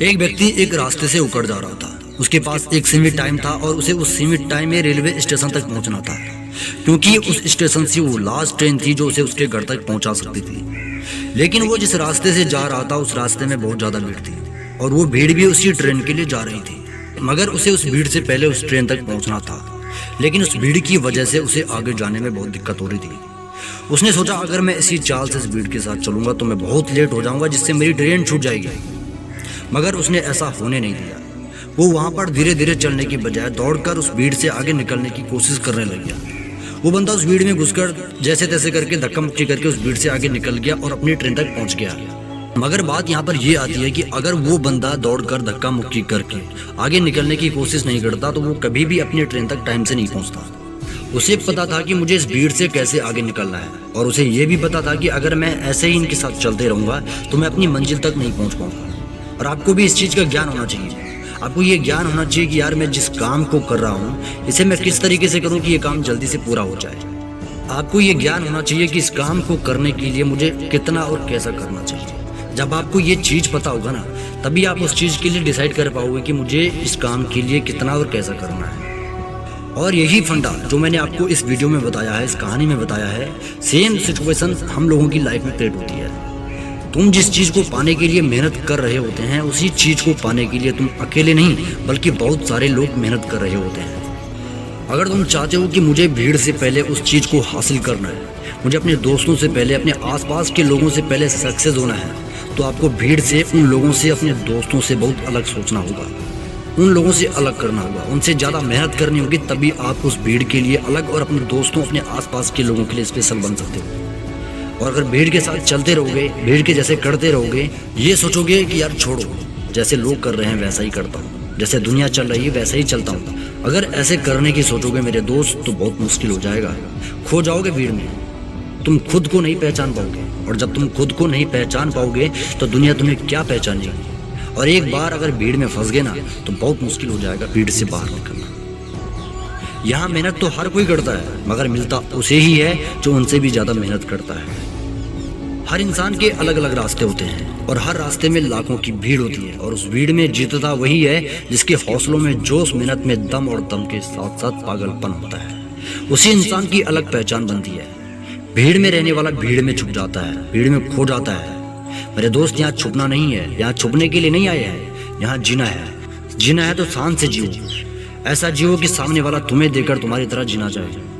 एक व्यक्ति एक रास्ते से उकड़ जा रहा था। उसके पास एक सीमित टाइम था और उसे उस सीमित टाइम में रेलवे स्टेशन तक पहुंचना था, क्योंकि उस स्टेशन से वो लास्ट ट्रेन थी जो उसे उसके घर तक पहुंचा सकती थी। लेकिन वो जिस रास्ते से जा रहा था उस रास्ते में बहुत ज़्यादा भीड़ थी और वो भीड़ भी उसी ट्रेन के लिए जा रही थी, मगर उसे उस भीड़ से पहले उस ट्रेन तक पहुंचना था। लेकिन उस भीड़ की वजह से उसे आगे जाने में बहुत दिक्कत हो रही थी। उसने सोचा अगर मैं इसी चाल से इस भीड़ के साथ चलूंगा तो मैं बहुत लेट हो जाऊंगा, जिससे मेरी ट्रेन छूट जाएगी। मगर उसने ऐसा होने नहीं दिया। वो वहाँ पर धीरे धीरे चलने की बजाय दौड़कर उस भीड़ से आगे निकलने की कोशिश करने लग गया। वो बंदा उस भीड़ में घुसकर जैसे तैसे करके धक्का मुक्की करके उस भीड़ से आगे निकल गया और अपनी ट्रेन तक पहुँच गया। मगर बात यहाँ पर यह आती है कि अगर वो बंदा दौड़कर धक्का मुक्की करके आगे निकलने की कोशिश नहीं करता तो वो कभी भी अपनी ट्रेन तक टाइम से नहीं पहुँचता। उसे पता था कि मुझे इस भीड़ से कैसे आगे निकलना है और उसे ये भी पता था कि अगर मैं ऐसे ही इनके साथ चलते रहूँगा तो मैं अपनी मंजिल तक नहीं पहुँच पाऊँगा। और आपको भी इस चीज़ का ज्ञान होना चाहिए। आपको ये ज्ञान होना चाहिए कि यार मैं जिस काम को कर रहा हूँ इसे मैं किस तरीके से करूँ कि ये काम जल्दी से पूरा हो जाए। आपको ये ज्ञान होना चाहिए कि इस काम को करने के लिए मुझे कितना और कैसा करना चाहिए। जब आपको ये चीज़ पता होगा ना तभी आप उस चीज़ के लिए डिसाइड कर पाओगे कि मुझे इस काम के लिए कितना और कैसा करना है। और यही फंडा जो मैंने आपको इस वीडियो में बताया है, इस कहानी में बताया है, सेम सिचुएशन हम लोगों की लाइफ में क्रिएट होती है। तुम जिस चीज़ को पाने के लिए मेहनत कर रहे होते हैं उसी चीज़ को पाने के लिए तुम अकेले नहीं बल्कि बहुत सारे लोग मेहनत कर रहे होते हैं। अगर तुम चाहते हो कि मुझे भीड़ से पहले उस चीज़ को हासिल करना है, मुझे अपने दोस्तों से पहले, अपने आसपास के लोगों से पहले सक्सेस होना है, तो आपको भीड़ से, उन लोगों से, अपने दोस्तों से बहुत अलग सोचना होगा। उन लोगों से अलग करना होगा, उनसे ज़्यादा मेहनत करनी होगी, तभी आप उस भीड़ के लिए अलग और अपने दोस्तों, अपने आसपास के लोगों के लिए स्पेशल बन सकते हो। और अगर भीड़ के साथ चलते रहोगे, भीड़ के जैसे करते रहोगे, ये सोचोगे कि यार छोड़ो, जैसे लोग कर रहे हैं वैसा ही करता हूँ, जैसे दुनिया चल रही है वैसा ही चलता हूँ, अगर ऐसे करने की सोचोगे मेरे दोस्त तो बहुत मुश्किल हो जाएगा। खो जाओगे भीड़ में, तुम खुद को नहीं पहचान पाओगे, और जब तुम खुद को नहीं पहचान पाओगे तो दुनिया तुम्हें क्या पहचानेगी। और एक बार अगर भीड़ में फंस गए ना तो बहुत मुश्किल हो जाएगा भीड़ से बाहर निकलना। यहाँ मेहनत तो हर कोई करता है, मगर मिलता उसे ही है जो उनसे भी ज़्यादा मेहनत करता है। हर इंसान के अलग अलग रास्ते होते हैं और हर रास्ते में लाखों की भीड़ होती है, और उस भीड़ में जीतता वही है जिसके हौसलों में जोश, मेहनत में दम और दम के साथ साथ पागलपन होता है। उसी इंसान की अलग पहचान बनती है। भीड़ में रहने वाला भीड़ में छुप जाता है, भीड़ में खो जाता है। मेरे दोस्त, यहाँ छुपना नहीं है, यहाँ छुपने के लिए नहीं आए हैं, यहाँ जीना है। जीना है तो शान से जियो, ऐसा जियो कि सामने वाला तुम्हें देकर तुम्हारी तरह जीना चाहे।